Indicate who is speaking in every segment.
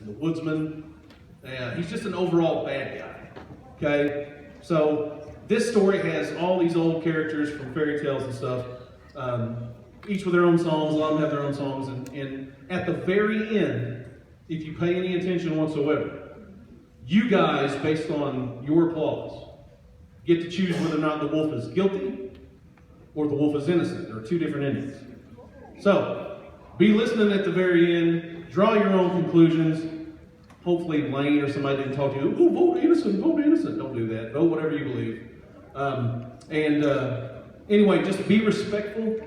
Speaker 1: the woodsman. He's just an overall bad guy, okay? So this story has all these old characters from fairy tales and stuff, each with their own songs. A lot of them have their own songs, and at the very end, if you pay any attention whatsoever, you guys, based on your applause, get to choose whether or not the wolf is guilty or the wolf is innocent. There are two different endings. So, be listening at the very end, draw your own conclusions. Hopefully Lane or somebody didn't talk to you, oh, vote innocent, vote innocent. Don't do that. Vote whatever you believe. Anyway, just be respectful.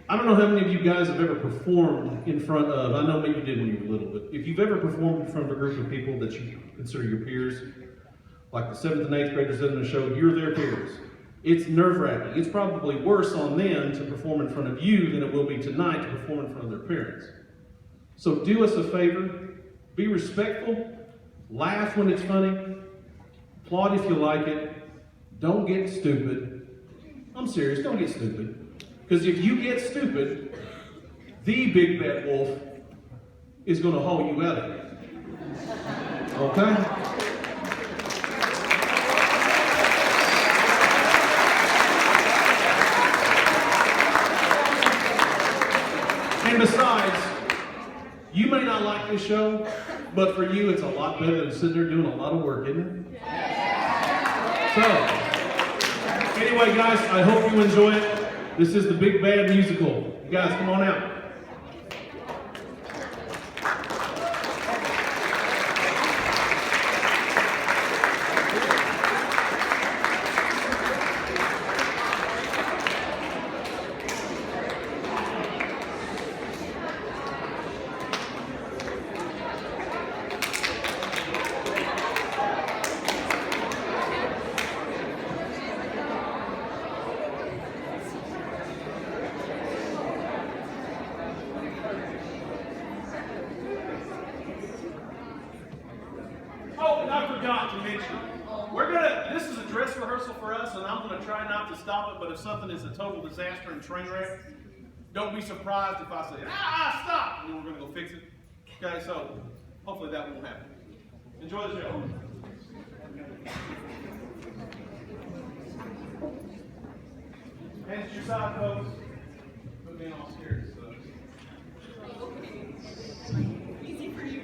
Speaker 1: I don't know how many of you guys have ever performed in front of, I know maybe you did when you were little, but if you've ever performed in front of a group of people that you consider your peers, like the 7th and 8th graders in a show, you're their peers. It's nerve-wracking. It's probably worse on them to perform in front of you than it will be tonight to perform in front of their parents. So do us a favor, be respectful, laugh when it's funny, applaud if you like it, don't get stupid. I'm serious, don't get stupid. Because if you get stupid, the big bad wolf is going to haul you out of here. Okay? And besides, you may not like this show, but for you it's a lot better than sitting there doing a lot of work, isn't it? So, anyway guys, I hope you enjoy it. This is the Big Bad Musical. You guys, come on out. I forgot to mention, this is a dress rehearsal for us, and I'm going to try not to stop it, but if something is a total disaster and train wreck, don't be surprised if I say, stop, and then we're going to go fix it. Okay, so hopefully that won't happen. Enjoy the show. Hands to your side, folks. Put me all scared, so.
Speaker 2: Easy for you.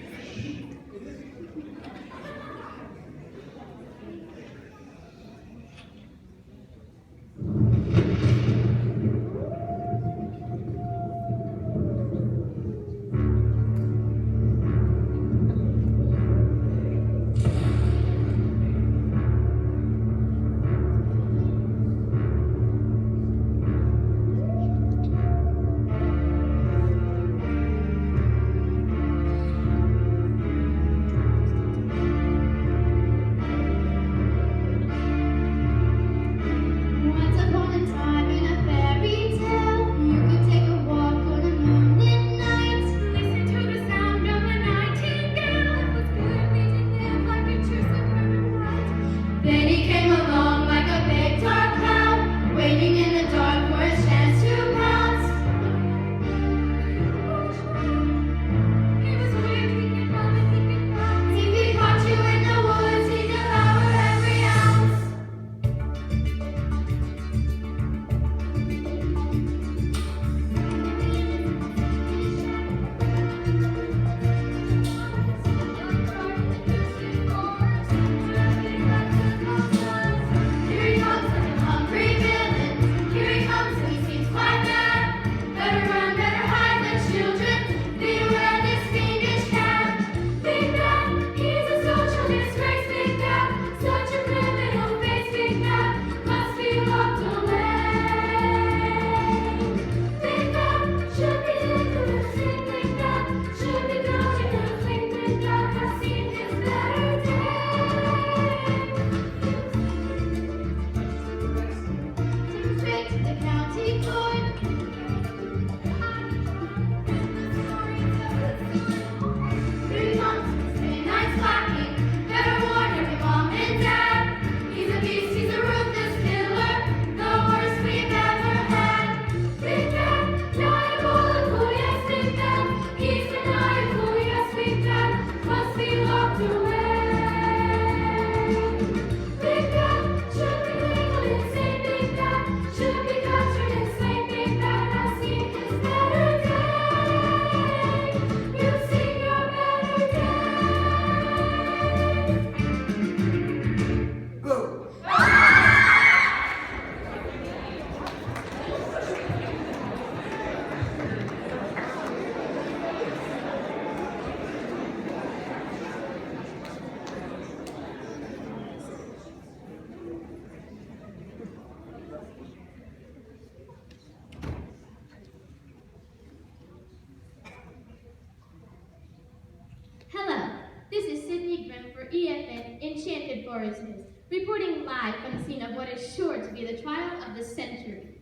Speaker 2: EFN Enchanted Forests, reporting live from the scene of what is sure to be the trial of the century.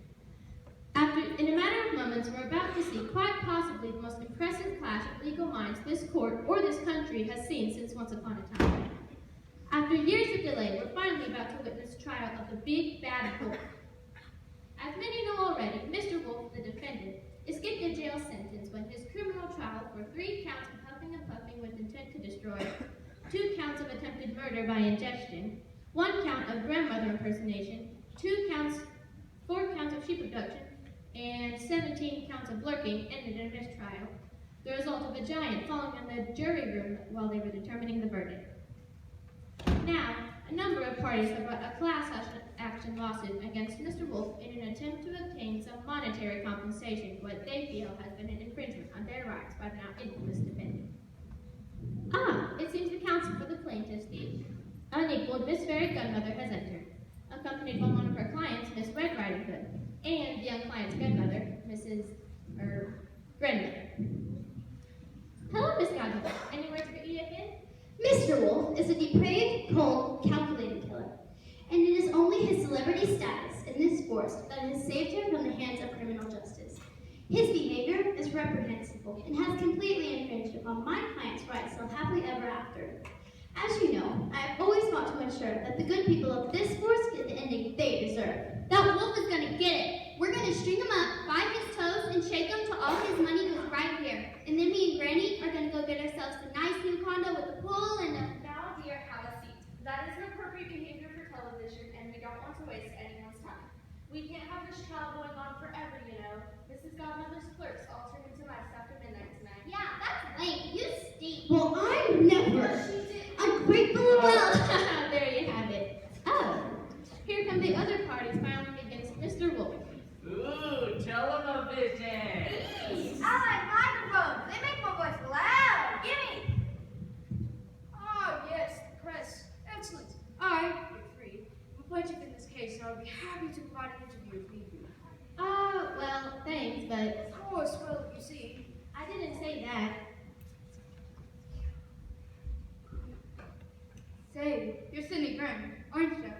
Speaker 2: In a matter of moments, we're about to see quite possibly the most impressive clash of legal minds this court or this country has seen since once upon a time. After years of delay, we're finally about to witness the trial of the Big Bad Wolf. As many know already, Mr. Wolf, the defendant, escaped a jail sentence when his criminal trial for 3 counts of huffing and puffing with intent to destroy, 2 counts of attempted murder by ingestion, 1 count of grandmother impersonation, 4 counts of sheep abduction, and 17 counts of lurking ended in a mistrial, the result of a giant falling in the jury room while they were determining the verdict. Now, a number of parties have brought a class action lawsuit against Mr. Wolf in an attempt to obtain some monetary compensation for what they feel has been an infringement on their rights by the now infamous defendant. It seems the counsel for the plaintiffs, the unequaled Miss Fairy Gunmother, has entered, accompanied by one of her clients, Miss Red Riding Hood, and the young client's grandmother, grandmother. Hello, Miss Godmother. Any words for EFN?
Speaker 3: Mr. Wolf is a depraved, cold, calculating killer, and it is only his celebrity status in this force that has saved him from the hands of criminal justice. His behavior is reprehensible and has completely infringed upon my client's rights to live happily ever after. As you know, I have always fought to ensure that the good people of this force get the ending they deserve.
Speaker 4: That wolf is gonna get it. We're gonna string him up, bite his toes, and shake him till all his money goes right here. And then me and Granny are gonna go get ourselves a nice new condo with a pool and a...
Speaker 5: Now, dear, have a seat. That is inappropriate behavior for television, and we don't want to waste anyone's time. We can't have this trial going on forever, you know. Mrs. Godmother's clerks all turn into mice after midnight tonight.
Speaker 4: Yeah, that's lame. You stink.
Speaker 3: Well, I never. Ungrateful well.
Speaker 2: There you have it. Here come the other parties filing against Mr. Wolf.
Speaker 6: Ooh, tell him a vision.
Speaker 4: I like microphones. They make my voice loud. Gimme.
Speaker 5: Oh, yes, the press. Excellent. I, Victory, am a plaintiff in this case, and I would be happy to provide an interview if need be.
Speaker 2: Well, thanks, but
Speaker 5: Of course, well, you see,
Speaker 2: I didn't say that.
Speaker 7: Say, you're Sydney Graham, aren't you?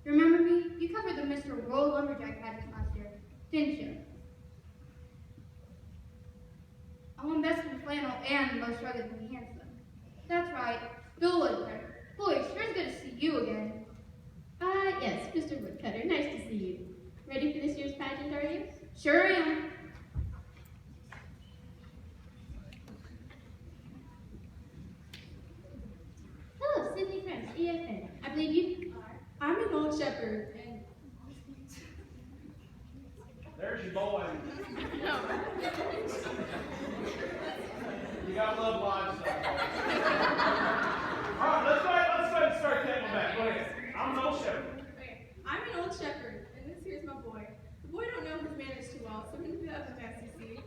Speaker 7: Remember me? You covered the Mr. World Lumberjack pageant last year, didn't you? I won Best in Flannel and Most Ruggedly Handsome. That's right, Bill Woodcutter. Boy, sure is good to see you again.
Speaker 2: Yes, Mr. Woodcutter, nice to see you. Ready for this year's pageant, are you?
Speaker 7: Sure am.
Speaker 2: Hello, Sydney Friends, EFN. I believe you are.
Speaker 7: I'm an old shepherd, and
Speaker 1: There's your boy. You gotta love livestock. All right, let's go ahead and start taking back. Go ahead. I'm an old shepherd.
Speaker 7: okay, I'm an old shepherd, and this here's my boy. The boy don't know his manners too well, so we do have a messy see.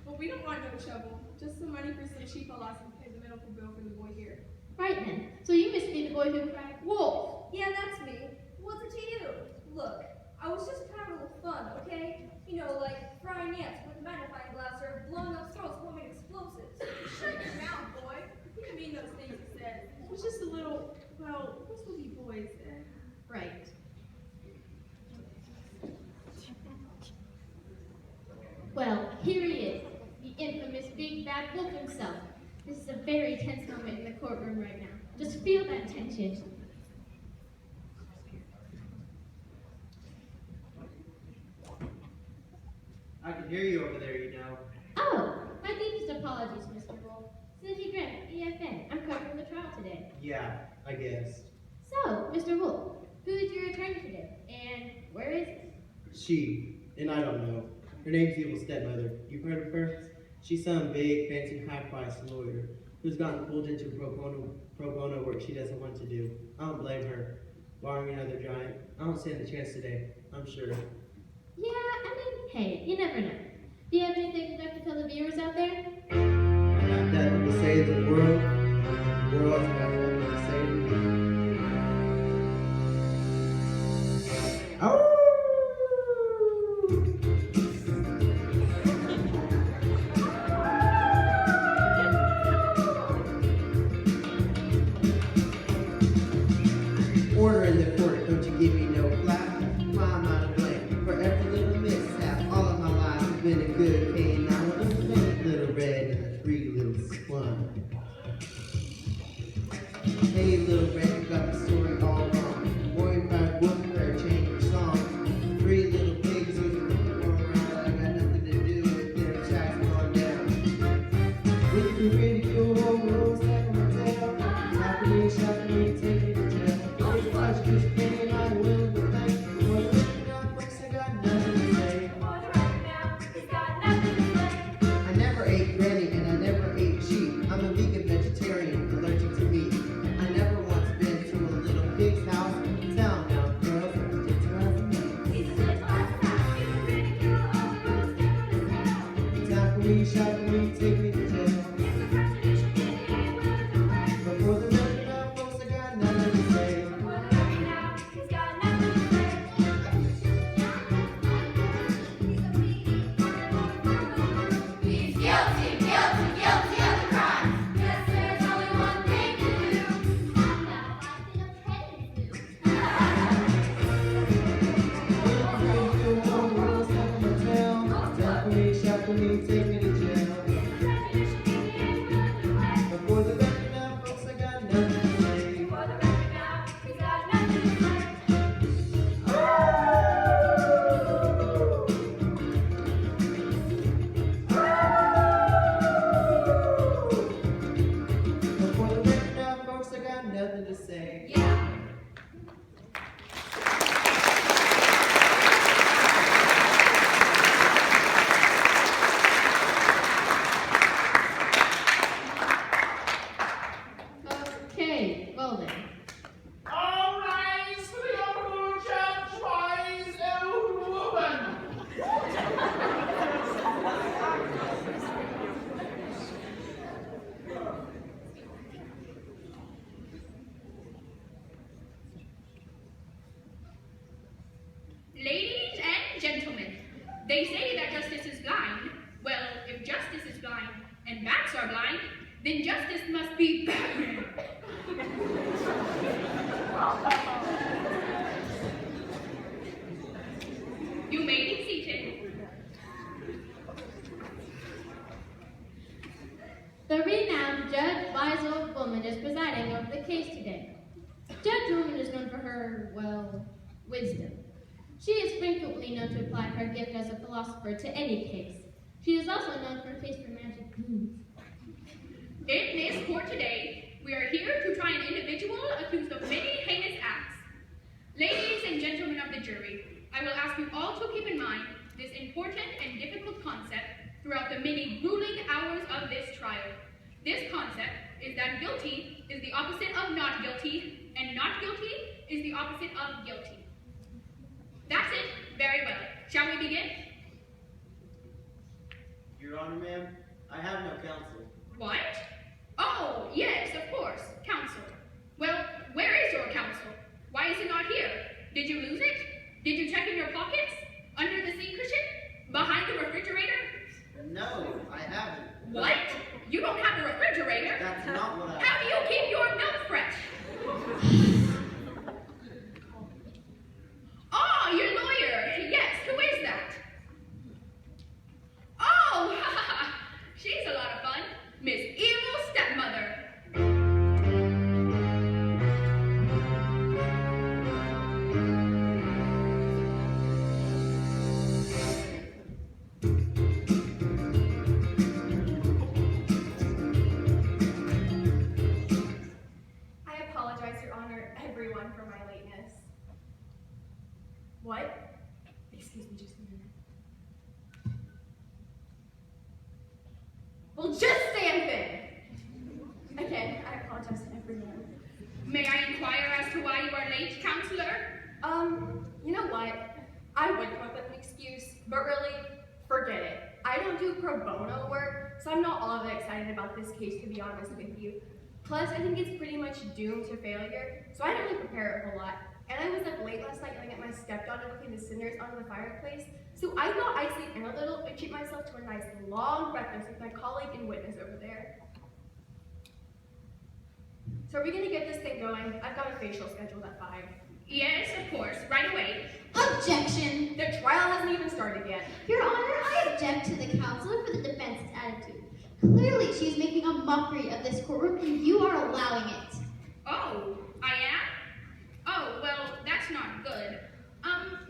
Speaker 7: But we don't want no trouble. Just some money for some sheep I lost and pay the medical bill for the boy here.
Speaker 2: Right then. So you must be the boy who cried,
Speaker 5: Wolf. Yeah, that's me. What's it to you? Look, I was just having a little fun, okay? You know, like frying ants with a magnifying glass or blowing up skulls forming explosives.
Speaker 7: Shut your mouth, boy. You didn't mean those things you said. It was just a little, well, we're supposed to be boys.
Speaker 2: right. Well, here he is, the infamous Big Bad Wolf himself. This is a very tense moment in the courtroom right now. Just feel that tension.
Speaker 8: I can hear you over there, you know.
Speaker 2: Oh, my deepest apologies, Mr. Wolf. Cindy Grant, EFN. I'm covering the trial today.
Speaker 8: Yeah, I guess.
Speaker 2: So, Mr. Wolf, who is your attorney today? And where is it?
Speaker 8: She, and I don't know. Her name's Evil Stepmother. You've heard of her? She's some big, fancy, high-priced lawyer who's gotten pulled into pro bono work she doesn't want to do. I don't blame her. Barring another giant, I don't stand a chance today, I'm sure.
Speaker 2: Yeah, I mean, hey, you never know. Do you have anything you'd like to tell the viewers out there?
Speaker 8: I got nothing to say to the world. The world's got nothing to say to me. Oh!
Speaker 9: They say that justice is blind. Well, if justice is blind and bats are blind, then justice must be Batman. You may be seated.
Speaker 2: The renowned Judge Wise Old Woman is presiding over the case today. Judge Woman is known for her, well, wisdom. She is frequently known to apply her gift as a philosopher to any case. She is also known for a taste for magic moves.
Speaker 9: In this court today, we are here to try an individual accused of many heinous acts. Ladies and gentlemen of the jury, I will ask you all to keep in mind this important and difficult concept throughout the many grueling hours of this trial. This concept is that guilty is the opposite of not guilty, and not guilty is the opposite of guilty. That's it. Very well. Shall we begin?
Speaker 8: Your Honor, ma'am, I have no counsel.
Speaker 9: What? Oh, yes, of course. Counsel. Well, where is your counsel? Why is it not here? Did you lose it? Did you check in your pockets? Under the seat cushion? Behind the refrigerator?
Speaker 8: No, I haven't.
Speaker 9: What? You don't have a refrigerator?
Speaker 8: That's not what I...
Speaker 9: How do you keep your milk fresh? Oh, your lawyer. Yes, who is that? Oh, she's a lot of fun. Miss Evil Stepmother.
Speaker 7: I apologize, Your Honor, everyone, for my lateness. What? Excuse me just a minute. Well, just stand there! Again, I apologize to everyone.
Speaker 9: May I inquire as to why you are late, counselor?
Speaker 7: You know what? I would come up with an excuse, but really, forget it. I don't do pro bono work, so I'm not all that excited about this case, to be honest with you. Plus, I think it's pretty much doomed to failure, so I didn't really prepare a whole lot. And I was up late last night yelling at my stepdaughter looking the cinders onto the fireplace, so I thought I'd sleep in a little and treat myself to a nice long breakfast with my colleague and witness over there. So are we gonna get this thing going? I've got a facial scheduled at 5.
Speaker 9: Yes, of course, right away.
Speaker 3: Objection!
Speaker 7: The trial hasn't even started yet.
Speaker 3: Your Honor, I object to the counselor for the defense's attitude. Clearly, she is making a mockery of this courtroom, and you are allowing it.
Speaker 9: Oh, I am? Oh, well, that's not good.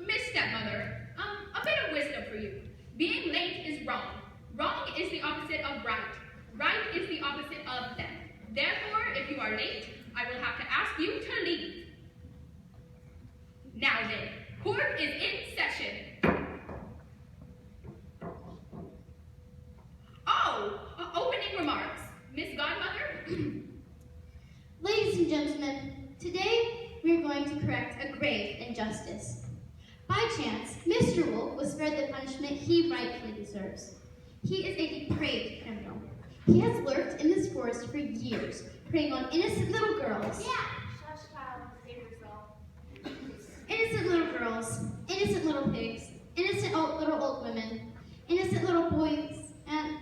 Speaker 9: Miss Stepmother, a bit of wisdom for you. Being late is wrong. Wrong is the opposite of right. Right is the opposite of left. Therefore, if you are late, I will have to ask you to leave. Now then, court is in session. Oh, opening remarks. Miss Godmother?
Speaker 3: Ladies and gentlemen, today we are going to correct a grave injustice. By chance, Mr. Wolf was spared the punishment he rightfully deserves. He is a depraved criminal. He has lurked in this forest for years, preying on innocent little girls.
Speaker 5: Shush, child. Save yourself.
Speaker 3: Innocent little girls, innocent little pigs, innocent little old women, innocent little boys, and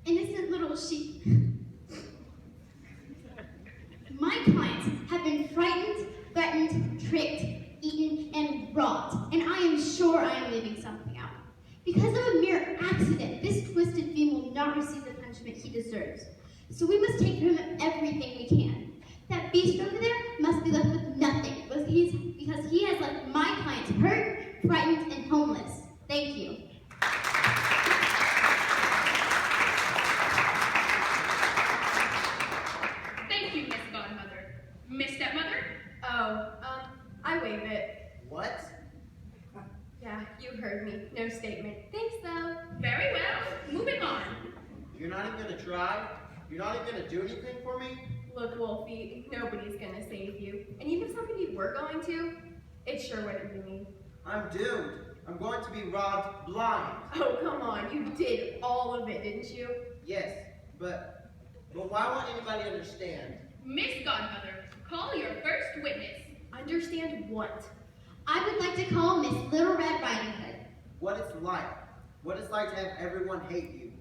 Speaker 3: innocent little sheep. My clients have been frightened, threatened, tricked, eaten, and robbed, and I am sure I am leaving something out. Because of a mere accident, this twisted fiend will not receive the punishment he deserves. So we must take from him everything we can. That beast over there must be left with nothing, because he has left my clients hurt, frightened, and homeless. Thank you.
Speaker 9: Thank you, Miss Godmother. Miss Stepmother?
Speaker 7: Oh, I waive it.
Speaker 8: What?
Speaker 7: Yeah, you heard me. No statement. Thanks, though.
Speaker 9: Very well. Moving on.
Speaker 8: You're not even gonna try? You're not even gonna do anything for me?
Speaker 7: Look, Wolfie, nobody's gonna save you. And even if somebody were going to, it sure wouldn't be me.
Speaker 8: I'm doomed. I'm going to be robbed blind.
Speaker 7: Oh, come on. You did all of it, didn't you?
Speaker 8: Yes, but why won't anybody understand?
Speaker 9: Miss Godmother, call your first witness.
Speaker 7: Understand what?
Speaker 3: I would like to call Miss Little Red Riding Hood.
Speaker 10: What it's like. What it's like to have everyone hate you.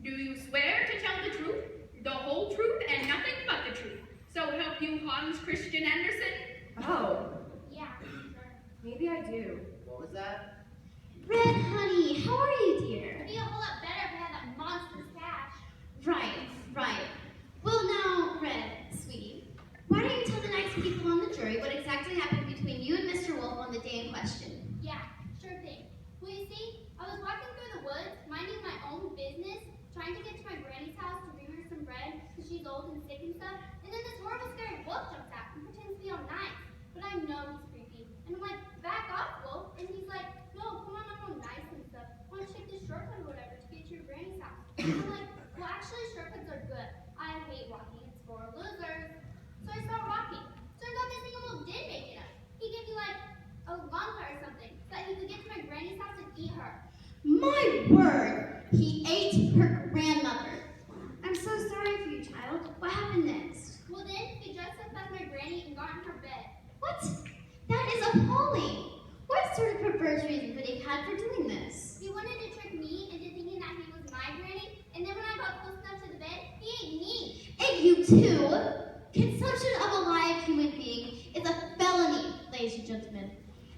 Speaker 9: Do you swear to tell the truth, the whole truth, and nothing but the truth? So help you, Hans Christian Andersen?
Speaker 7: Oh,
Speaker 4: Yeah, sure.
Speaker 7: maybe I do.
Speaker 10: What was that?
Speaker 3: Red, honey, how are you, dear?
Speaker 4: It'd be a whole lot better if we had that monstrous cash.
Speaker 3: Right. Well, now, Red, sweetie, why don't you tell the nice people on the jury what exactly happened between you and Mr. Wolf on the day in question?
Speaker 4: Yeah, sure thing. Well, you see, I was walking through the woods, minding my own business, trying to get to my granny's house to bring her some bread, because she's old and sick and stuff, and then this horrible scary wolf jumps out and pretends to be all nice. But I know he's creepy. And I'm like, back off, wolf. And he's like, no, come on, I'm all nice and stuff. Why don't you take this shortcut or whatever to get to your granny's house? And I'm like, well, actually, shortcuts are good. I hate walking. It's for losers. So I start walking. Turns out this single wolf did make it up. He gave me like a lump or something so that he could get to my granny's house and eat her.
Speaker 3: My word! He ate her grandmother. I'm so sorry for you, child. What happened next?
Speaker 4: Well, then he dressed up as my granny and got in her bed.
Speaker 3: What? That is appalling. What sort of perverse reason could he have had for doing this?
Speaker 4: He wanted to trick me into thinking that he was my granny, and then when I got close enough to the bed, he ate me.
Speaker 3: And you too? Consumption of a live human being is a felony, ladies and gentlemen,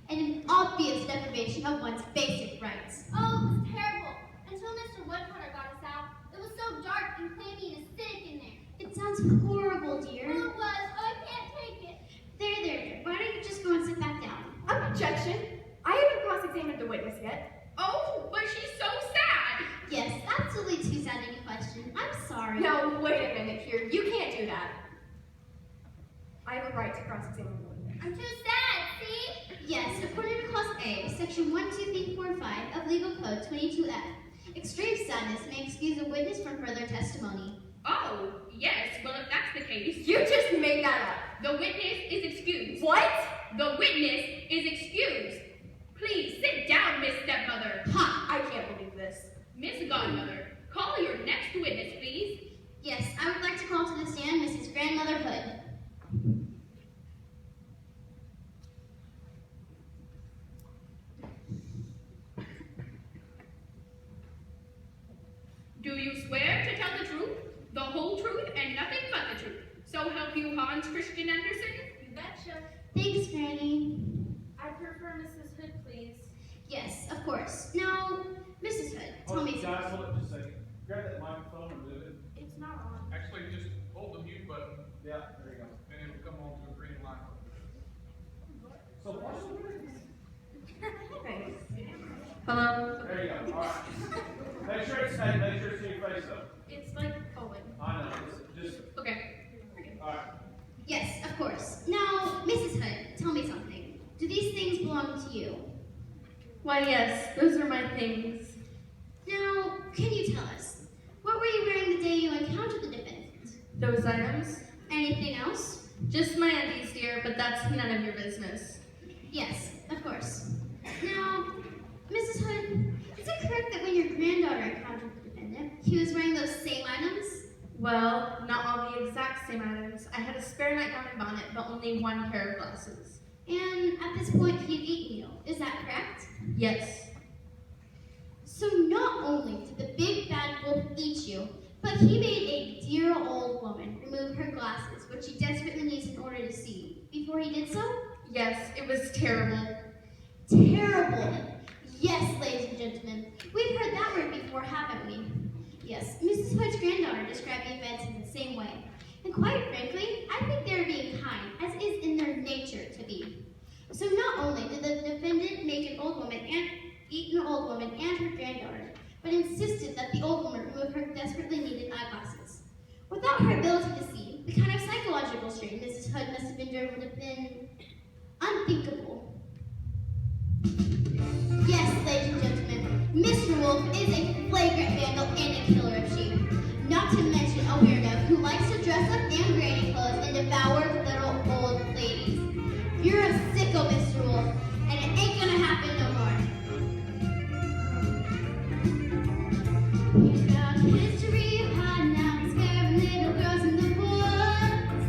Speaker 3: and an obvious deprivation of one's basic rights.
Speaker 4: Oh, it was terrible. Until Mr. Woodcutter got us out. It was so dark and clammy and acidic in there.
Speaker 3: It sounds horrible,
Speaker 4: Oh,
Speaker 3: dear.
Speaker 4: it was. Oh, I can't take it.
Speaker 3: There. Why don't you just go and sit back down?
Speaker 7: Objection. I haven't cross-examined the witness yet.
Speaker 9: Oh, but she's so sad.
Speaker 3: Yes, absolutely too sad any question. I'm sorry.
Speaker 7: No, wait a minute here. You can't do that. I have a right to cross-examine the witness.
Speaker 4: I'm too sad, see?
Speaker 3: Yes, according to Clause A, Section 1, 2, 3, 4, and 5 of Legal Code 22F, extreme sadness may excuse a witness from further testimony.
Speaker 9: Oh, yes, well, if that's the case,
Speaker 7: You just made that
Speaker 9: the witness is excused.
Speaker 7: up. What?
Speaker 9: The witness is excused. Please sit down, Miss Stepmother.
Speaker 7: Ha! I can't believe this.
Speaker 9: Miss Godmother, call your next witness, please.
Speaker 3: Yes, I would like to call to the stand Mrs. Grandmother Hood.
Speaker 9: Do you swear to tell the truth, the whole truth, and nothing but the truth? So help you, Hans Christian Andersen?
Speaker 5: You betcha.
Speaker 3: Thanks, Granny.
Speaker 5: I prefer Mrs. Hood, please.
Speaker 3: Yes, of course. Now, Mrs. Hood, tell me something.
Speaker 11: Guys, hold it just a second. Grab that microphone and move it.
Speaker 5: It's not on.
Speaker 11: Actually, just hold the mute button. Yeah, there you go. And it'll come on to a green light. So,
Speaker 7: Thanks. Hello?
Speaker 11: there you go. All right. Make sure it's safe. Make sure it's your face up.
Speaker 9: It's like Owen.
Speaker 11: I know. Just
Speaker 9: Okay.
Speaker 11: all right.
Speaker 3: Yes, of course. Now, Mrs. Hood, tell me something. Do these things belong to you?
Speaker 12: Why, yes, those are my things.
Speaker 3: Now, can you tell us, what were you wearing the day you encountered the defendant?
Speaker 12: Those items?
Speaker 3: Anything else?
Speaker 12: Just my undies, dear, but that's none of your business.
Speaker 3: Yes, of course. Now, Mrs. Hood, is it correct that when your granddaughter encountered the defendant, he was wearing those same items?
Speaker 12: Well, not all the exact same items. I had a spare nightgown and bonnet, but only one pair of glasses.
Speaker 3: And at this point, he had eaten you. Is that correct?
Speaker 12: Yes.
Speaker 3: So not only did the big bad wolf eat you, but he made a dear old woman remove her glasses, which she desperately needs in order to see. Before he did so?
Speaker 12: Yes, it was terrible.
Speaker 3: Terrible. Yes, ladies and gentlemen. We've heard that word before, haven't we? Yes, Mrs. Hood's granddaughter described the events in the same way. And quite frankly, I think they're being kind, as is in their nature to be. So not only did the defendant make an old woman and eat an old woman and her granddaughter, but insisted that the old woman remove her desperately needed eyeglasses. Without her ability to see, the kind of psychological strain Mrs. Hood must have endured would have been unthinkable. Yes, ladies and gentlemen, Mr. Wolf is a flagrant vandal and a killer of sheep. Not to mention a weirdo who likes to dress up in granny clothes and devour little old ladies. You're a sicko, Mr. Wolf, and it ain't gonna happen no more. He's got history of hiding out and scaring little girls in the woods.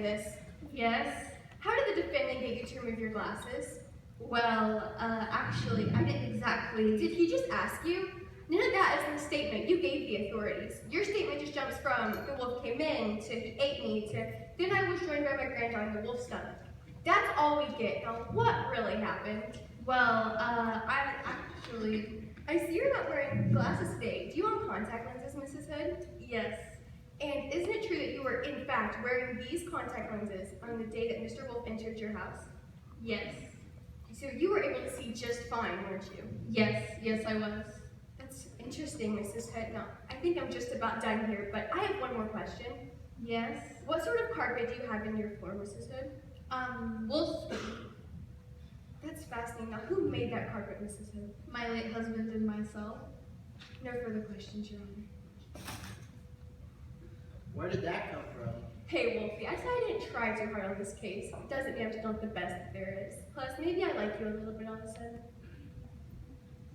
Speaker 7: this.
Speaker 12: Yes?
Speaker 7: How did the defendant get you to remove your glasses?
Speaker 12: Well, actually, I didn't exactly.
Speaker 7: Did he just ask you? None of that is in the statement you gave the authorities. Your statement just jumps from the wolf came in to he ate me to then I was joined by my granddaughter in the wolf's stomach. That's all we get. Now, what really happened?
Speaker 12: Well,
Speaker 7: I see you're not wearing glasses today. Do you own contact lenses, Mrs. Hood?
Speaker 12: yes.
Speaker 7: And isn't it true that you were, in fact, wearing these contact lenses on the day that Mr. Wolf entered your house?
Speaker 12: Yes.
Speaker 7: So you were able to see just fine, weren't you?
Speaker 12: Yes, I was.
Speaker 7: That's interesting, Mrs. Hood. Now, I think I'm just about done here, but I have one more question.
Speaker 12: Yes.
Speaker 7: What sort of carpet do you have in your floor, Mrs. Hood?
Speaker 12: Wolf.
Speaker 7: That's fascinating. Now, who made that carpet, Mrs. Hood?
Speaker 12: My late husband and myself.
Speaker 7: No further questions, Your Honor.
Speaker 8: Where did that come from?
Speaker 7: Hey, Wolfie, I said I didn't try too hard on this case. It doesn't mean I have to dump the best that there is. Plus, maybe I like you a little bit on the side.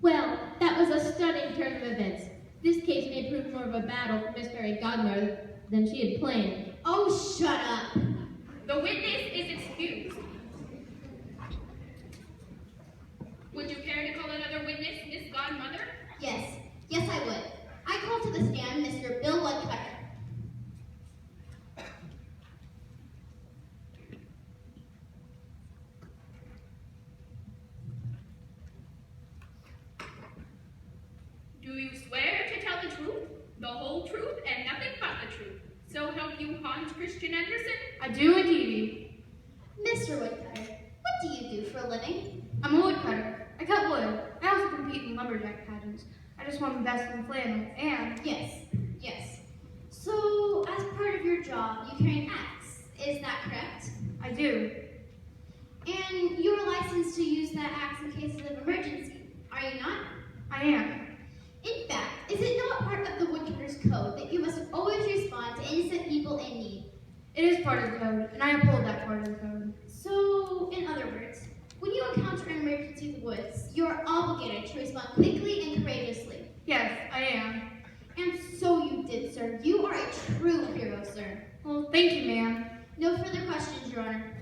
Speaker 2: Well, that was a stunning turn of events. This case may prove more of a battle for Miss Fairy Godmother than she had planned.
Speaker 3: Oh, shut up.
Speaker 9: The witness is excused. Would you care to call another witness, Miss Godmother?
Speaker 3: Yes, I would. I call to the stand Mr. Bill Woodcutter.
Speaker 9: Do you swear to tell the truth, the whole truth, and nothing but the truth? So help you, Hans Christian Andersen?
Speaker 12: I do indeed.
Speaker 3: Mr. Woodcutter, what do you do for a living?
Speaker 12: I'm a woodcutter. I cut wood. I also compete in lumberjack pageants. I just won the best in flannel, and...
Speaker 3: Yes. So, as part of your job, you carry an axe. Is that correct?
Speaker 12: I do.
Speaker 3: And you are licensed to use that axe in cases of emergency, are you not?
Speaker 12: I am.
Speaker 3: In fact, is it not part of the woodcutter's code that you must always respond to innocent people in need?
Speaker 12: It is part of the code, and I uphold that part of the code.
Speaker 3: So, in other words, when you encounter an emergency in the woods, you are obligated to respond quickly and courageously.
Speaker 12: Yes, I am.
Speaker 3: And so you did, sir. You are a true hero, sir.
Speaker 12: Well, thank you, ma'am.
Speaker 3: No further questions, Your Honor.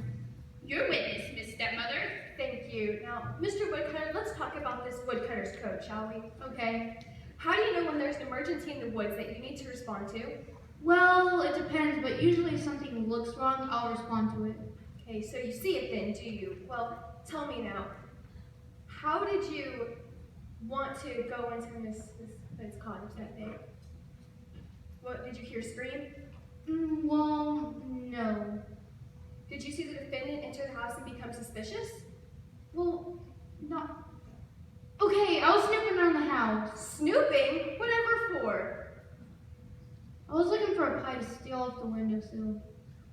Speaker 9: Your witness, Miss Stepmother.
Speaker 7: Thank you. Now, Mr. Woodcutter, let's talk about this woodcutter's code, shall we?
Speaker 12: Okay.
Speaker 7: How do you know when there's an emergency in the woods that you need to respond to?
Speaker 12: Well, it depends, but usually if something looks wrong, I'll respond to it.
Speaker 7: Okay, so you see it then, do you? Well, tell me now, how did you want to go into Miss Hood's cottage that day? What, did you hear a scream?
Speaker 12: Well, no.
Speaker 7: Did you see the defendant enter the house and become suspicious?
Speaker 12: Well, not... Okay, I was snooping around the house.
Speaker 7: Snooping? Whatever for?
Speaker 12: I was looking for a pie to steal off the windowsill.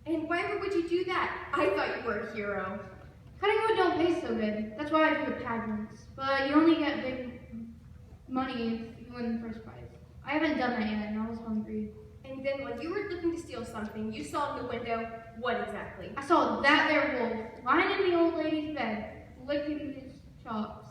Speaker 7: And why would you do that? I thought you were a hero.
Speaker 12: Cutting wood don't pay so good. That's why I do the pageants. But you only get big money if you win the first prize. I haven't done that yet, and I was hungry.
Speaker 7: And then when you were looking to steal something, you saw in the window what exactly?
Speaker 12: I saw that there wolf lying in the old lady's bed, licking his chops.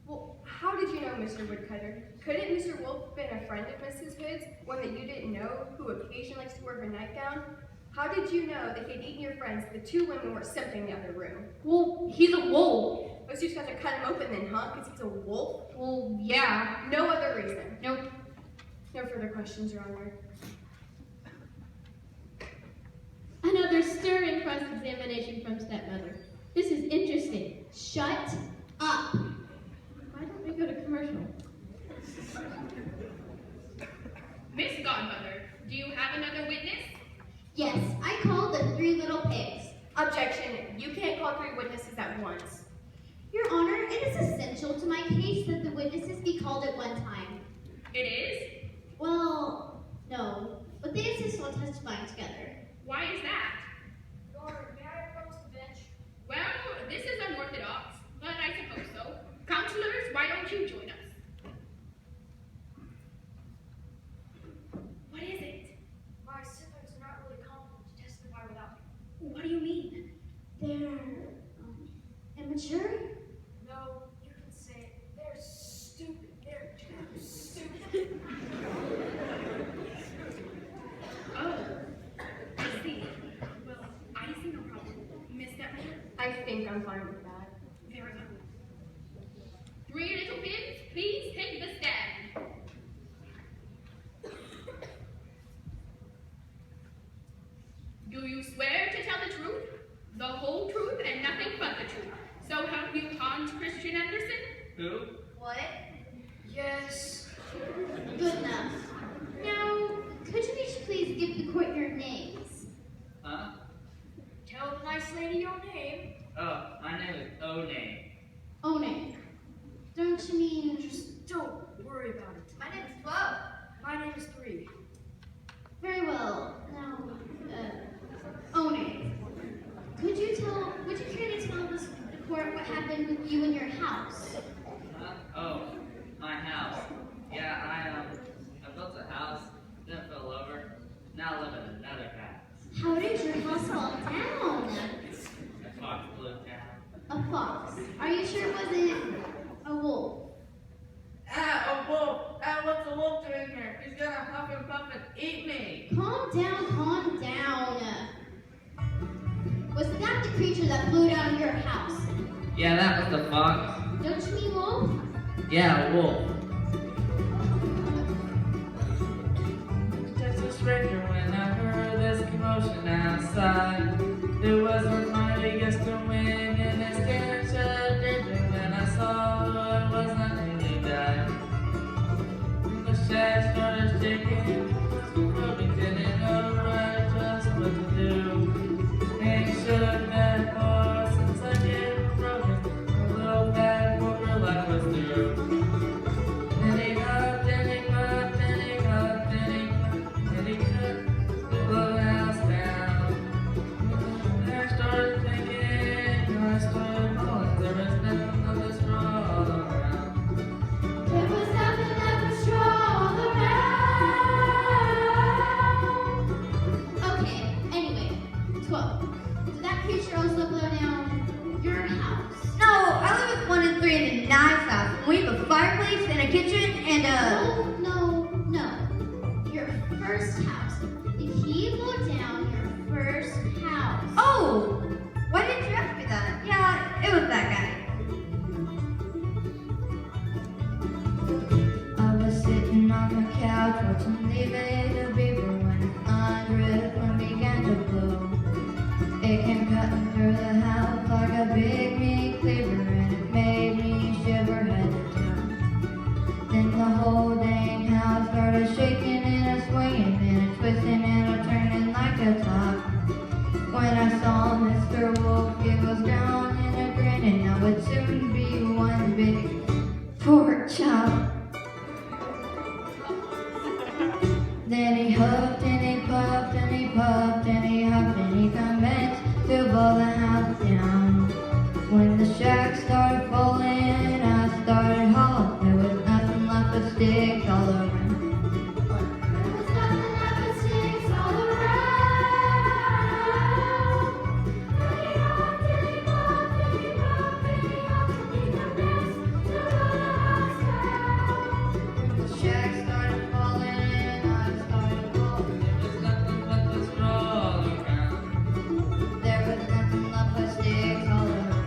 Speaker 7: Well, how did you know Mr. Woodcutter? Couldn't Mr. Wolf have been a friend of Mrs. Hood's, one that you didn't know, who occasionally likes to wear her nightgown? How did you know that he'd eaten your friends, the two women were simping in the other room?
Speaker 12: Well, he's a wolf.
Speaker 7: Oh, so you just got to cut him open then, huh? Because he's a wolf?
Speaker 12: Well, yeah.
Speaker 7: No other reason?
Speaker 12: Nope.
Speaker 7: No further questions, Your Honor.
Speaker 2: Another stirring cross-examination from Stepmother. This is interesting.
Speaker 3: Shut up.
Speaker 2: Why don't we go to commercial?
Speaker 9: Miss Godmother, do you have another witness?
Speaker 3: Yes, I called the three little pigs.
Speaker 7: Objection. You can't call three witnesses at once.
Speaker 3: Your Honor, it is essential to my case that the witnesses be called at one time.
Speaker 9: It is?
Speaker 3: Well, no, but they insist on testifying together.
Speaker 9: Why is that?
Speaker 5: Your Honor, may I approach the bench?
Speaker 9: Well, this is unorthodox, but I suppose so. Counselors, why don't you join us? What is it?
Speaker 5: My siblings are not really competent to testify without me.
Speaker 9: What do you mean?
Speaker 3: They're immature?
Speaker 5: No, you can say it. They're stupid. They're too stupid.
Speaker 9: Oh, I see. Well, I
Speaker 12: think I'm fine with that.
Speaker 9: Very well. 3 little pins, please take the stand. Do you swear to tell the truth, the whole truth, and nothing but the truth? So help you, Hans Christian Andersen?
Speaker 6: Who?
Speaker 3: What?
Speaker 12: Yes.
Speaker 3: Good enough. Now, could you each please give the court your names?
Speaker 6: Huh?
Speaker 12: Tell the nice lady your name.
Speaker 6: Oh, my name is One.
Speaker 3: One. Don't you mean
Speaker 12: Just don't worry about it.
Speaker 3: My name is 12.
Speaker 12: My name is 3.
Speaker 3: Very well. Now, One. Would you care to tell the court what happened with you in your house?
Speaker 6: Huh? Oh, my house. Yeah, I built a house, then it fell over. Now I live in another house.
Speaker 3: How did your house fall down?
Speaker 6: A fox flew down.
Speaker 3: A fox. Are you sure it wasn't a wolf?
Speaker 6: Ah, a wolf! Ah, what's a wolf doing here? He's gonna huff and puff and eat me!
Speaker 3: Calm down, calm down. Was that the creature that flew down to your house?
Speaker 6: Yeah, that was the fox.
Speaker 3: Don't you mean wolf?
Speaker 6: Yeah, a wolf. Just a stranger when I heard this commotion outside. There was a mighty gust of wind and a stench of danger when I saw it was nothing to die. The shack started shaking, probably didn't know right just what to do. They should have met more since I get broken. A little bad for real life was through. Then he hopped and he popped and he hopped and he popped and he cut the blow house down. I started thinking, I started falling, there was nothing but the straw all around.
Speaker 3: There was nothing left but straw all around. Okay, anyway, 12. Did that creature also blow down your house?
Speaker 13: No, I live with 1 and 3 in a nice house. We have a fireplace and a kitchen and a...
Speaker 3: No. Your first house. Did he blow down your first house?
Speaker 13: Oh! Why didn't you ask me that? Yeah, it was that guy. I was sitting on the couch watching Leave It a Beaver when a thunderous wind began to blow. It came cutting through the house like a big meat cleaver and it made me shiver head to toe. Then the whole dang house started shaking and a swinging and a twisting and a turning like a top. When I saw Mr. Wolf, he was growling and a grinning. I would soon be one big pork chop. Then he huffed and he puffed and he puffed and he huffed and he commenced to blow the house down. When the shack started falling, I started hauling. There was nothing left but sticks all around.
Speaker 3: There was nothing left but sticks all around. And he hopped and he popped and he puffed and he huffed and he commenced to blow the house down.
Speaker 13: The shack started falling, I started hauling.
Speaker 6: There was nothing but the straw all around.
Speaker 13: There was nothing left but sticks all around.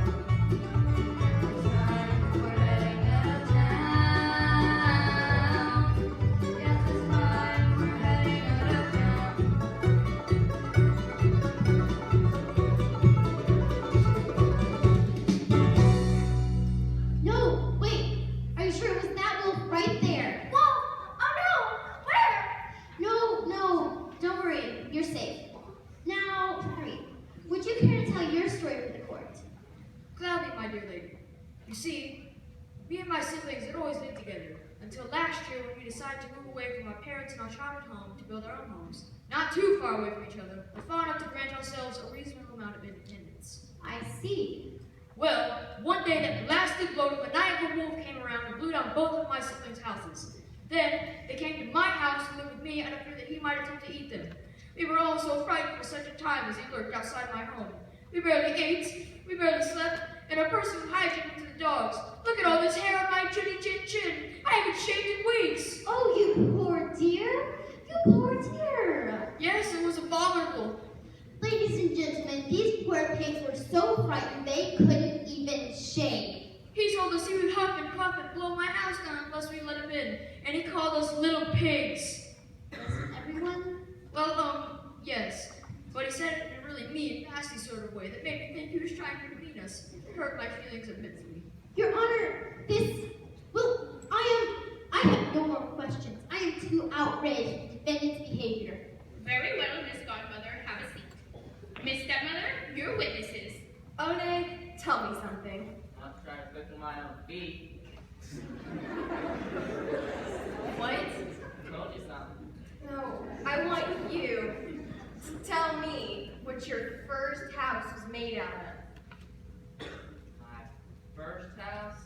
Speaker 13: We're heading out of town. Yes, it's time, we're heading out of town.
Speaker 3: No, wait. Are you sure it was that wolf right there?
Speaker 4: Wolf! Oh no! Where?
Speaker 3: No. Don't worry. You're safe. Now, 3. Would you care to tell your story for the court?
Speaker 12: Gladly, my dear lady. You see, me and my siblings had always lived together until last year when we decided to move away from our parents and our childhood home to build our own homes. Not too far away from each other, but far enough to grant ourselves a reasonable amount of independence.
Speaker 3: I see.
Speaker 12: Well, one day that blasted blow of a maniacal wolf came around and blew down both of my siblings' houses. Then they came to my house and lived with me out of fear that he might attempt to eat them. We were all so frightened for such a time as he lurked outside my home. We barely ate, we barely slept, and our person hygiene to the dogs. Look at all this hair on my chinny chin chin. I haven't shaved in weeks.
Speaker 3: Oh, you poor dear. You poor dear.
Speaker 12: Yes, it was abominable.
Speaker 3: Ladies and gentlemen, these poor square pigs were so frightened they couldn't even shave.
Speaker 12: He told us he would huff and puff and blow my house down unless we let him in, and he called us little pigs.
Speaker 3: Doesn't everyone?
Speaker 12: Well, yes, but he said it in a really mean, nasty sort of way that made me think he was trying to demean us. It hurt my feelings immensely.
Speaker 3: Your Honor, well, I have no more questions. I am too outraged at the defendant's behavior.
Speaker 9: Very well, Miss Godmother, have a seat. Miss Stepmother, your witnesses.
Speaker 7: One, tell me something.
Speaker 6: I'll try to cook my own feet.
Speaker 7: What?
Speaker 6: Told you something.
Speaker 7: No, I want you to tell me what your first house was made out of.
Speaker 6: My first house?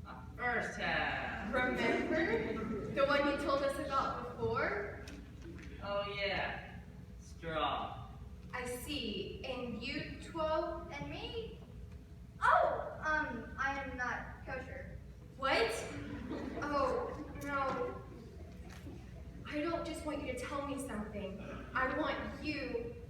Speaker 6: My first house.
Speaker 7: Remember? The one you told us about before?
Speaker 6: Oh yeah, straw.
Speaker 7: I see. And you
Speaker 5: 12 and me? Oh, I am not kosher.
Speaker 7: what? Oh, no. I don't just want you to tell me something. I want you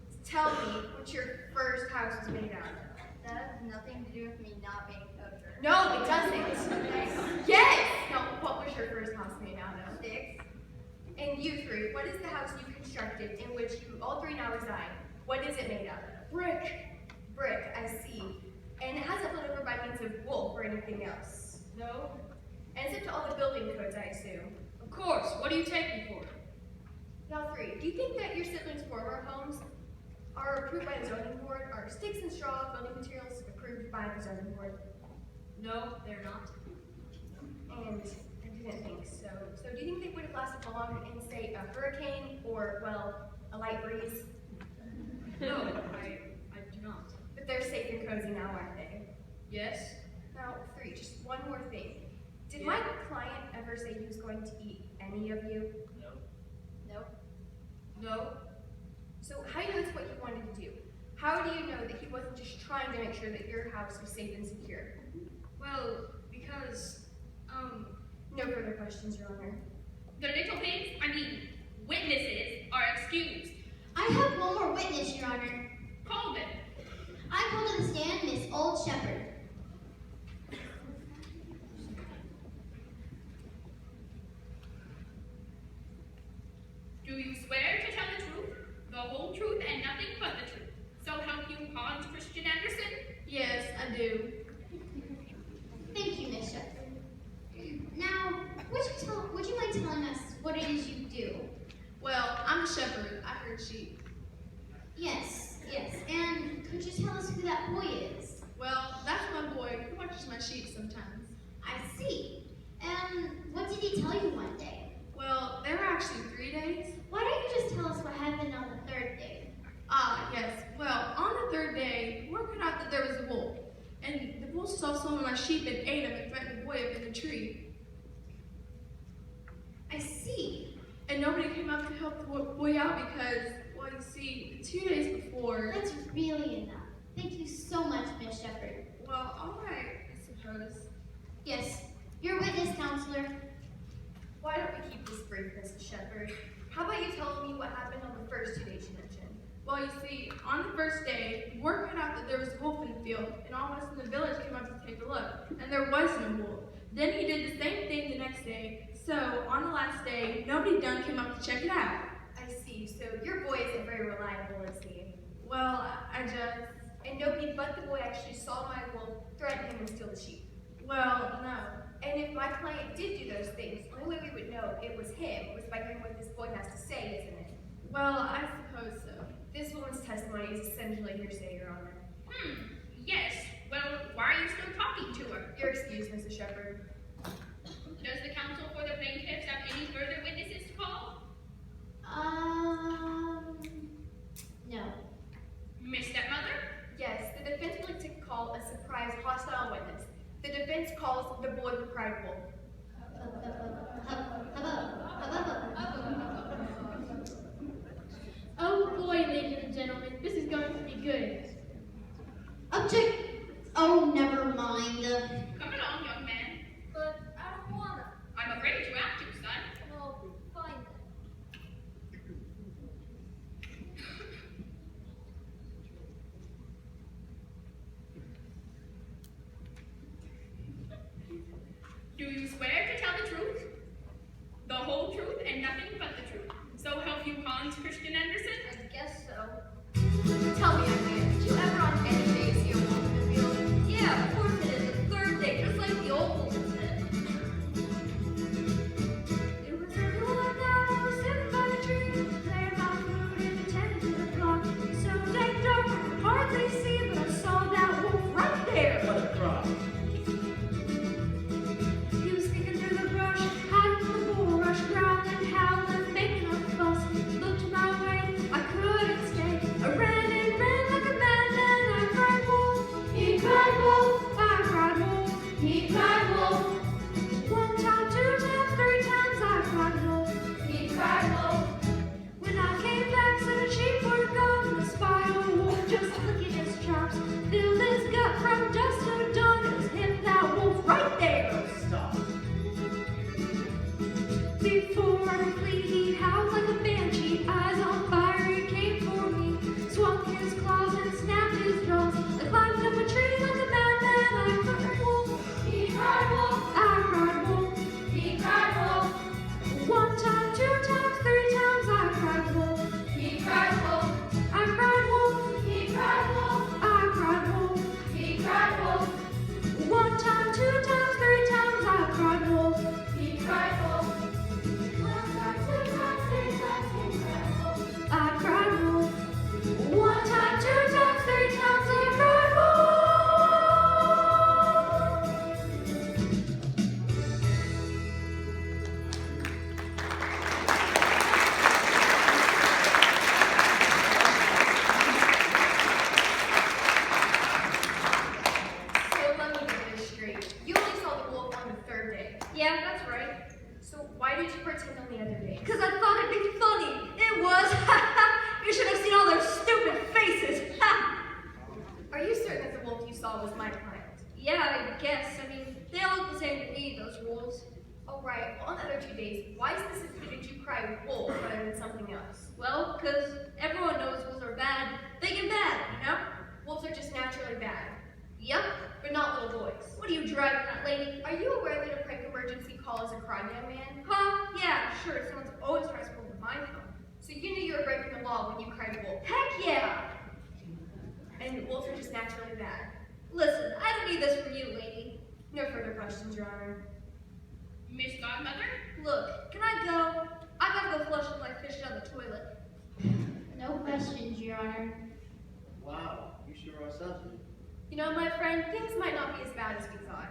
Speaker 7: to tell me what your first house was made out of.
Speaker 5: That has nothing to do with me not being kosher.
Speaker 7: No, it doesn't. Yes! No, what was your first house made out of?
Speaker 5: Sticks.
Speaker 7: And you three, what is the house you constructed in which you all three now reside? What is it made out of?
Speaker 12: Brick.
Speaker 7: Brick, I see. And it hasn't been over by means of wolf or anything else.
Speaker 12: No?
Speaker 7: And it's up to all the building codes, I assume.
Speaker 12: Of course. What do you take me for?
Speaker 7: Y'all three, do you think that your siblings' former homes are approved by the zoning board? Are sticks and straw building materials approved by the zoning board?
Speaker 12: No, they're not.
Speaker 7: And I didn't think so. So do you think they would have lasted long in, say, a hurricane or, well, a light breeze?
Speaker 12: No, I do not.
Speaker 7: But they're safe and cozy now, aren't they?
Speaker 12: Yes?
Speaker 7: Now, three, just one more thing. Did
Speaker 12: Yeah.
Speaker 7: my client ever say he was going to eat any of you?
Speaker 6: Nope.
Speaker 7: Nope.
Speaker 12: No?
Speaker 7: So how do you know that's what he wanted to do? How do you know that he wasn't just trying to make sure that your house was safe and secure?
Speaker 12: Well, because,
Speaker 7: No further questions, Your Honor.
Speaker 9: The little pigs, witnesses, are excused.
Speaker 3: I have one more witness, Your Honor.
Speaker 9: Call them.
Speaker 3: I call to the stand Miss Old Shepherd.
Speaker 9: Do you swear to tell the truth, the whole truth, and nothing but the truth? So help you, Hans Christian Andersen?
Speaker 12: yes, I do.
Speaker 3: Thank you, Miss Shepherd. Now, would you mind telling us what it is you do?
Speaker 12: Well, I'm a shepherd. I herd sheep.
Speaker 3: Yes. And could you tell us who that boy is?
Speaker 12: Well, that's my boy. He watches my sheep sometimes.
Speaker 3: I see. What did he tell you one day?
Speaker 12: Well, there were actually 3 days.
Speaker 3: Why don't you just tell us what happened on the third day?
Speaker 12: Ah, yes. Well, on the 3rd day, word got out that there was a wolf. And the wolf saw some of my sheep and ate them and threatened the boy up in the tree.
Speaker 3: I see.
Speaker 12: And nobody came up to help the boy out because, well, you see, 2 days before...
Speaker 3: That's really enough. Thank you so much, Miss Shepherd.
Speaker 12: Well, all right, I suppose.
Speaker 3: Yes, your witness, counselor.
Speaker 7: Why don't we keep this brief, Mrs. Shepherd? How about you tell me what happened on the first 2 days you mentioned?
Speaker 12: Well, you see, on the 1st day, word got out that there was a wolf in the field, and all of us in the village came up to take a look, and there was no wolf. Then he did the same thing the next day, so on the last day, nobody done came up to check it out.
Speaker 7: I see. So your boy isn't very reliable, is he?
Speaker 12: Well, I just...
Speaker 7: And nobody but the boy actually saw my wolf, threaten him, and steal the sheep.
Speaker 12: Well, no.
Speaker 7: And if my client did do those things, the only way we would know it was him was by hearing what this boy has to say, isn't it?
Speaker 12: Well, I suppose so.
Speaker 7: This woman's testimony is essentially hearsay, Your Honor.
Speaker 9: Yes. Well, why are you still talking to her?
Speaker 7: You're excused, Mrs. Shepherd.
Speaker 9: Does the counsel for the plaintiffs have any further witnesses to call?
Speaker 3: No.
Speaker 9: Miss Stepmother?
Speaker 7: Yes, the defense would like to call a surprise hostile witness. The defense calls the boy who cried wolf.
Speaker 2: Oh boy, ladies and gentlemen, this is going to be good.
Speaker 3: Object. Oh, never mind.
Speaker 9: Come along, young man.
Speaker 5: But I don't wanna.
Speaker 9: I'm afraid to ask you, son.
Speaker 5: Well, fine then.
Speaker 14: right. Well, on the other 2 days, why specifically did you cry wolf rather than something else?
Speaker 12: Well, because everyone knows wolves are bad. They get bad, you know?
Speaker 14: Wolves are just naturally bad.
Speaker 12: Yep, but not little boys.
Speaker 14: What are you driving at, lady? Are you aware that a quick emergency call is a crime, young man?
Speaker 12: Huh? Yeah, sure. Someone's always trying to pull my phone.
Speaker 14: So you knew you were breaking the law when you cried wolf.
Speaker 12: Heck yeah!
Speaker 14: And wolves are just naturally bad.
Speaker 12: Listen, I don't need this from you, lady.
Speaker 14: No further questions, Your Honor.
Speaker 9: Miss Godmother?
Speaker 12: Look, can I go? I gotta go flush my fish down the toilet.
Speaker 3: No questions, Your Honor.
Speaker 10: Wow, you sure are something.
Speaker 14: You know, my friend, things might not be as bad as we thought.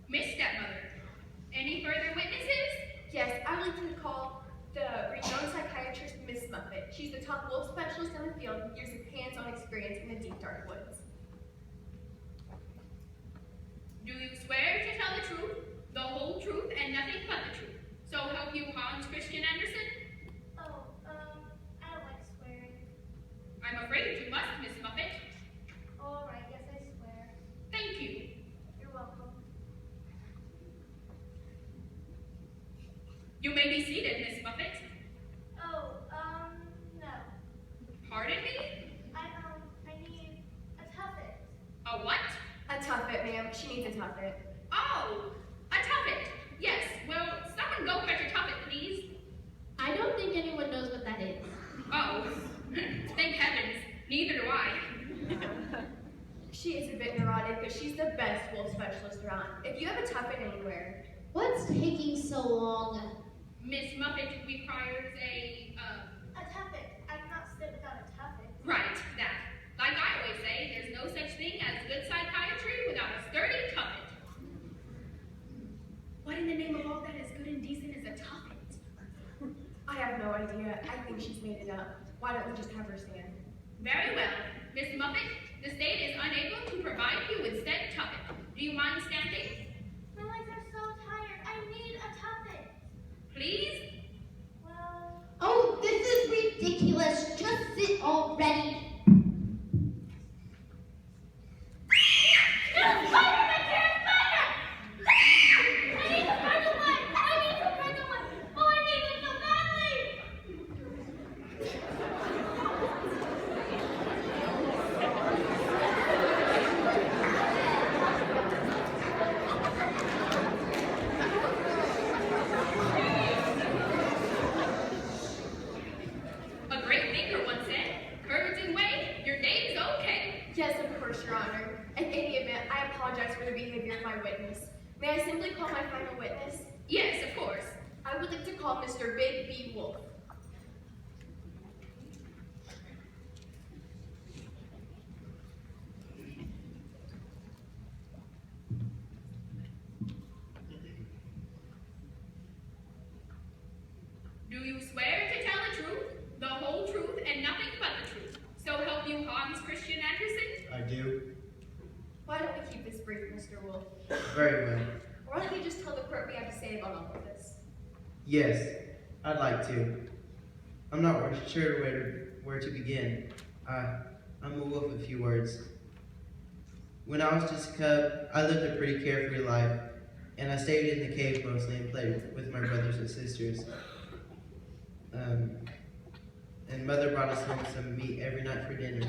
Speaker 9: Miss Stepmother? Any further witnesses?
Speaker 14: Yes, I'd like to call the renowned psychiatrist Miss Muffet. She's the top wolf specialist in the field with years of hands-on experience in the deep dark woods.
Speaker 9: Do you swear to tell the truth, the whole truth, and nothing but the truth? So help you Hans Christian Andersen?
Speaker 4: Oh, I don't like swearing.
Speaker 9: I'm afraid you must, Miss Muffet.
Speaker 4: All right, yes, I swear.
Speaker 9: Thank you.
Speaker 4: You're welcome.
Speaker 9: You may be seated, Miss Muffet.
Speaker 4: Oh, no.
Speaker 9: Pardon me?
Speaker 4: I need a tuffet.
Speaker 9: A what?
Speaker 14: A tuffet, ma'am. She needs a tuffet.
Speaker 9: Oh, a tuffet. Yes, well, someone go fetch a tuffet, please.
Speaker 2: I don't think anyone knows what that is.
Speaker 9: Oh, thank heavens, neither do I.
Speaker 14: She is a bit neurotic, but she's the best wolf specialist around. If you have a tuffet anywhere,
Speaker 3: What's taking so long?
Speaker 9: Miss Muffet requires a
Speaker 4: tuffet. I cannot sit without a tuffet.
Speaker 9: right, that. Like I always say, there's no such thing as good psychiatry without a sturdy tuffet. What in the name of all that is good and decent is a tuffet?
Speaker 14: I have no idea. I think she's made it up. Why don't we just have her stand?
Speaker 9: Very well. Miss Muffet, the state is unable to provide you with said tuffet. Do you mind standing?
Speaker 4: My legs are so tired. I need a tuffet.
Speaker 9: Please?
Speaker 4: Well,
Speaker 3: Oh, this is ridiculous. Just sit already.
Speaker 9: A great thinker once said, courage and weight, your day's okay.
Speaker 14: Yes, of course, Your Honor. In any event, I apologize for the behavior of my witness. May I simply call my final witness?
Speaker 9: Yes, of course.
Speaker 14: I would like to call Mr. Big B. Wolf.
Speaker 9: Do you swear to tell the truth, the whole truth, and nothing but the truth? So help you Hans Christian Andersen?
Speaker 8: I do.
Speaker 14: Why don't we keep this brief, Mr. Wolf?
Speaker 8: Very well.
Speaker 14: Or why don't you just tell the court what you have to say about all of this?
Speaker 8: Yes, I'd like to. I'm not sure where to begin. I'm a wolf of few words. When I was just a cub, I lived a pretty carefree life, and I stayed in the cave mostly and played with my brothers and sisters. And Mother brought us home some meat every night for dinner.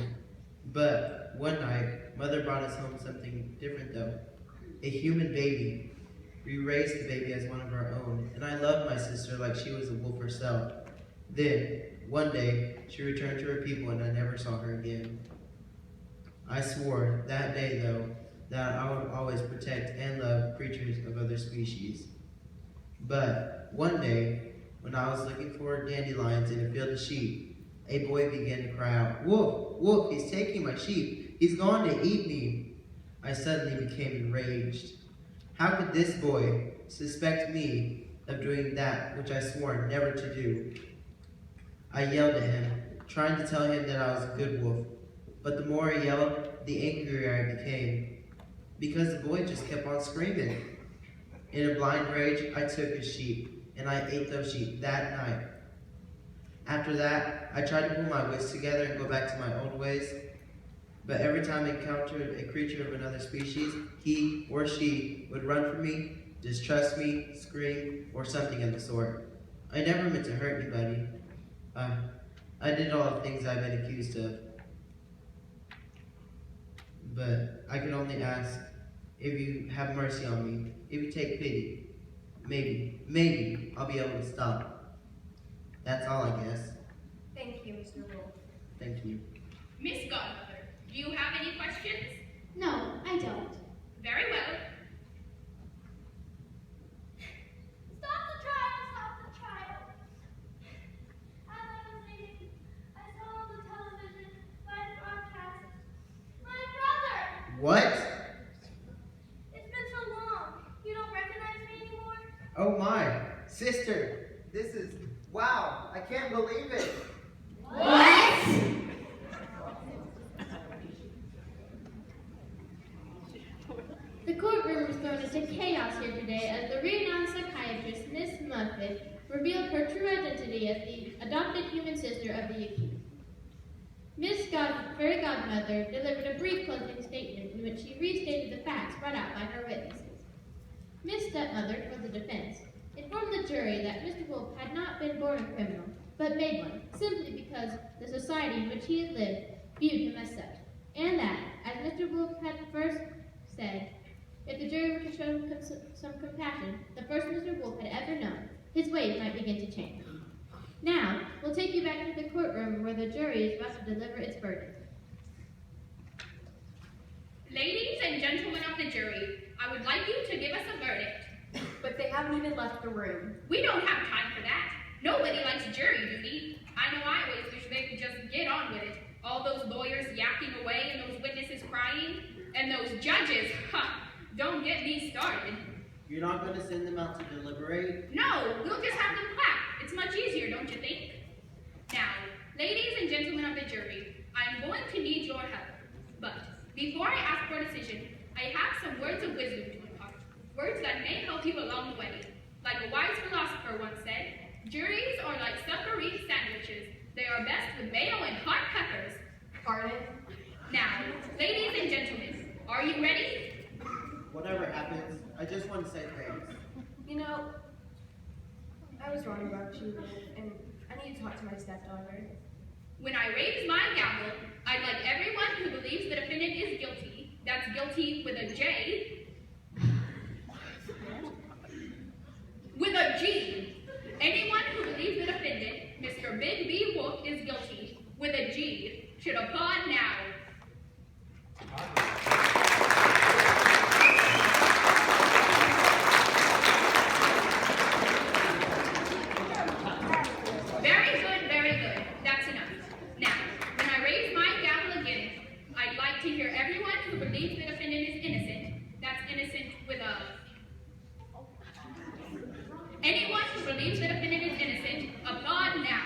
Speaker 8: But one night, Mother brought us home something different though. A human baby. We raised the baby as one of our own, and I loved my sister like she was a wolf herself. Then, one day, she returned to her people and I never saw her again. I swore that day though, that I would always protect and love creatures of other species. But one day, when I was looking for dandelions in a field of sheep, a boy began to cry out, "Wolf, wolf, he's taking my sheep. He's going to eat me." I suddenly became enraged. How could this boy suspect me of doing that which I swore never to do? I yelled at him, trying to tell him that I was a good wolf. But the more I yelled, the angrier I became, because the boy just kept on screaming. In a blind rage, I took his sheep, and I ate those sheep that night. After that, I tried to pull my wits together and go back to my old ways, but every time I encountered a creature of another species, he or she would run from me distrust me, scream, or something of the sort. I never meant to hurt anybody. I did all the things I've been accused of. But I can only ask if you have mercy on me, if you take pity. Maybe I'll be able to stop. That's all, I guess.
Speaker 14: Thank you, Mr. Wolf.
Speaker 8: Thank you.
Speaker 9: Miss Godmother, do you have any questions?
Speaker 3: No, I don't.
Speaker 9: Very well.
Speaker 4: Stop the trial! Stop the trial! As I was reading, I saw on the television live broadcast. My brother!
Speaker 8: What?
Speaker 4: It's been so long. You don't recognize me anymore?
Speaker 10: Oh my, sister, this is, wow, I can't believe it.
Speaker 2: The courtroom was thrown into chaos here today as the renowned psychiatrist Miss Muffet revealed her true identity as the adopted human sister of the accused. Fairy Godmother delivered a brief closing statement in which she restated the facts brought out by her witnesses. Miss Stepmother, for the defense, informed the jury that Mr. Wolf had not been born a criminal, but made one, simply because the society in which he had lived viewed him as such, and that, as Mr. Wolf had first said, if the jury were to show some compassion, the first Mr. Wolf had ever known, his ways might begin to change. Now, we'll take you back to the courtroom where the jury is about to deliver its verdict.
Speaker 9: Ladies and gentlemen of the jury, I would like you to give us a verdict.
Speaker 14: But they haven't even left the room.
Speaker 9: We don't have time for that. Nobody likes jury duty. I know I always wish they could just get on with it. All those lawyers yakking away and those witnesses crying. And those judges, don't get me started.
Speaker 8: You're not going to send them out to deliberate?
Speaker 9: No, we'll just have them clap. It's much easier, don't you think? Now, ladies and gentlemen of the jury, I am going to need your help. But before I ask for a decision, I have some words of wisdom to impart. Words that may help you along the way. Like a wise philosopher once said, juries are like submarine sandwiches. They are best with mayo and hot peppers.
Speaker 14: Pardon?
Speaker 9: Now, ladies and gentlemen, are you ready?
Speaker 8: Whatever happens, I just want to say thanks.
Speaker 14: You know, I was wrong about you, and I need to talk to my stepdaughter.
Speaker 9: When I raise my gavel, I'd like everyone who believes the defendant is guilty, that's guilty with a J, with a G. Anyone who believes the defendant, Mr. Big B. Wolf, is guilty, with a G, should applaud now. Very good, very good. That's enough. Now, when I raise my gavel again, I'd like to hear everyone who believes the defendant is innocent, that's innocent with a... Anyone who believes the defendant is innocent, applaud now.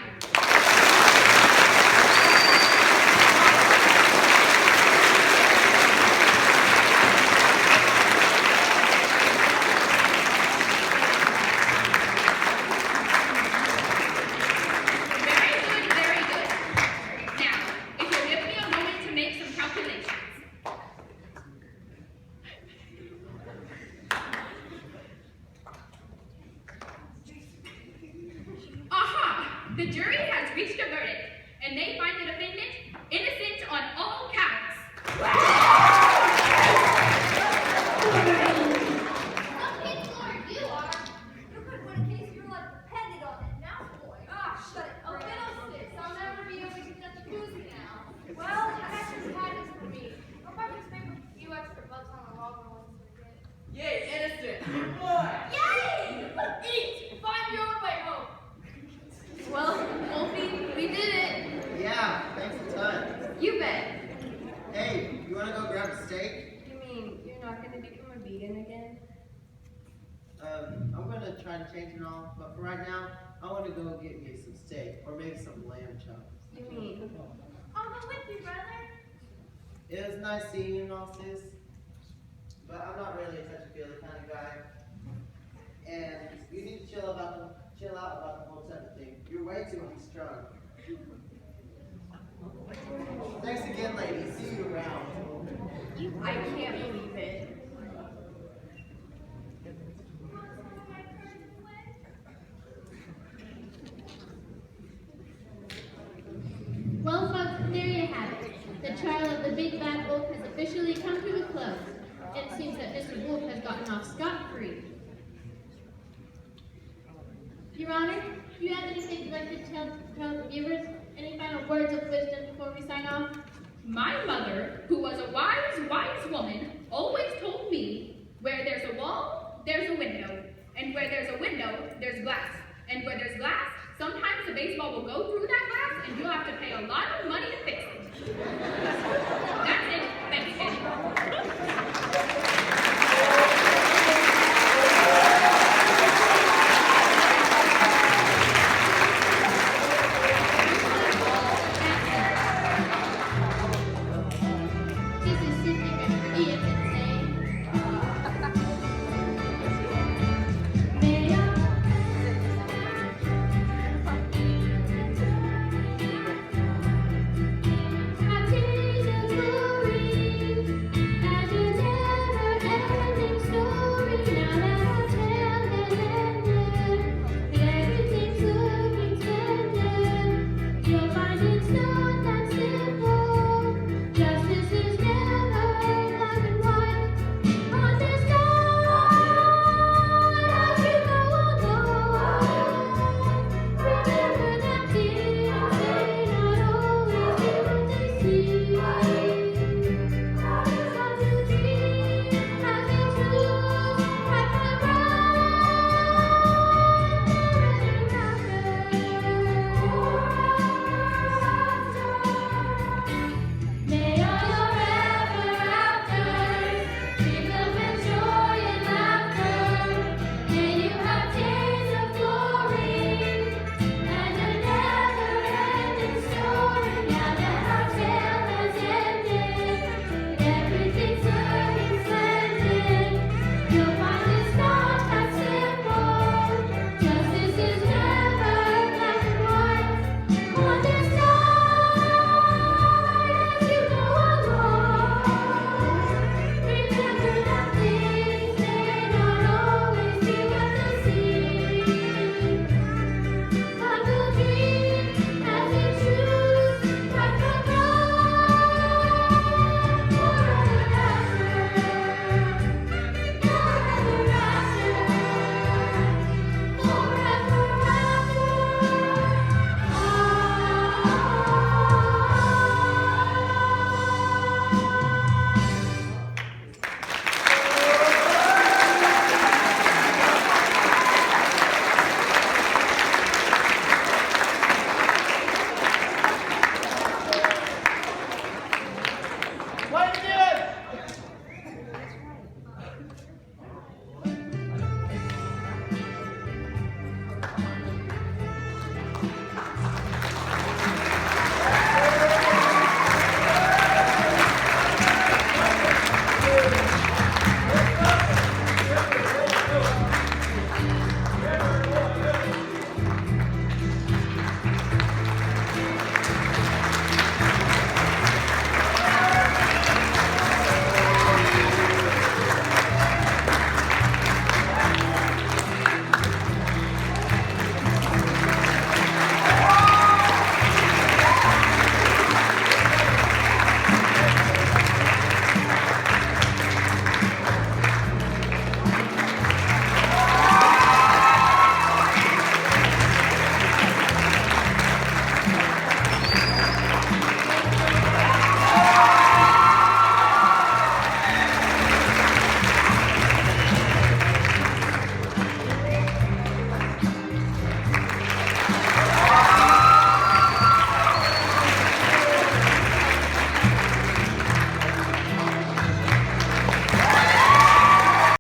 Speaker 9: The jury has reached a verdict, and they find the defendant innocent on all counts.
Speaker 4: Some kids are, you are. You could win a case your life depended on it. Now, boy. Ah, shut it. Oh, fiddlesticks. I'll never be able to get the koozie now. Well, that's just happens for me. I'll probably spend a few extra bucks on a log roll once I get.
Speaker 6: Yay, innocent. Good boy.
Speaker 4: Yay! Eat! Find your own way home.
Speaker 14: Well, Wolfie, we did it.
Speaker 10: Yeah, thanks a ton.
Speaker 14: You bet.
Speaker 10: Hey, you want to go grab a steak?
Speaker 14: You mean you're not going to become a vegan again?
Speaker 8: I'm going to try to change it all, but for right now, I want to go get me some steak, or maybe some lamb chops.
Speaker 14: You mean?
Speaker 4: I'll go with you, brother.
Speaker 8: It was nice seeing you and all, sis, but I'm not really a touchy-feely kind of guy. And you need to chill out about the whole type of thing. You're way too unstrung. Thanks again, ladies. See you around.
Speaker 14: I can't believe it.
Speaker 2: 3. Your Honor, do you have anything you'd like to tell the viewers? Any final words of wisdom before we sign off?
Speaker 9: My mother, who was a wise, wise woman, always told me, where there's a wall, there's a window. And where there's a window, there's glass. And where there's glass, sometimes the baseball will go through that glass and you'll have to pay a lot of money to fix it.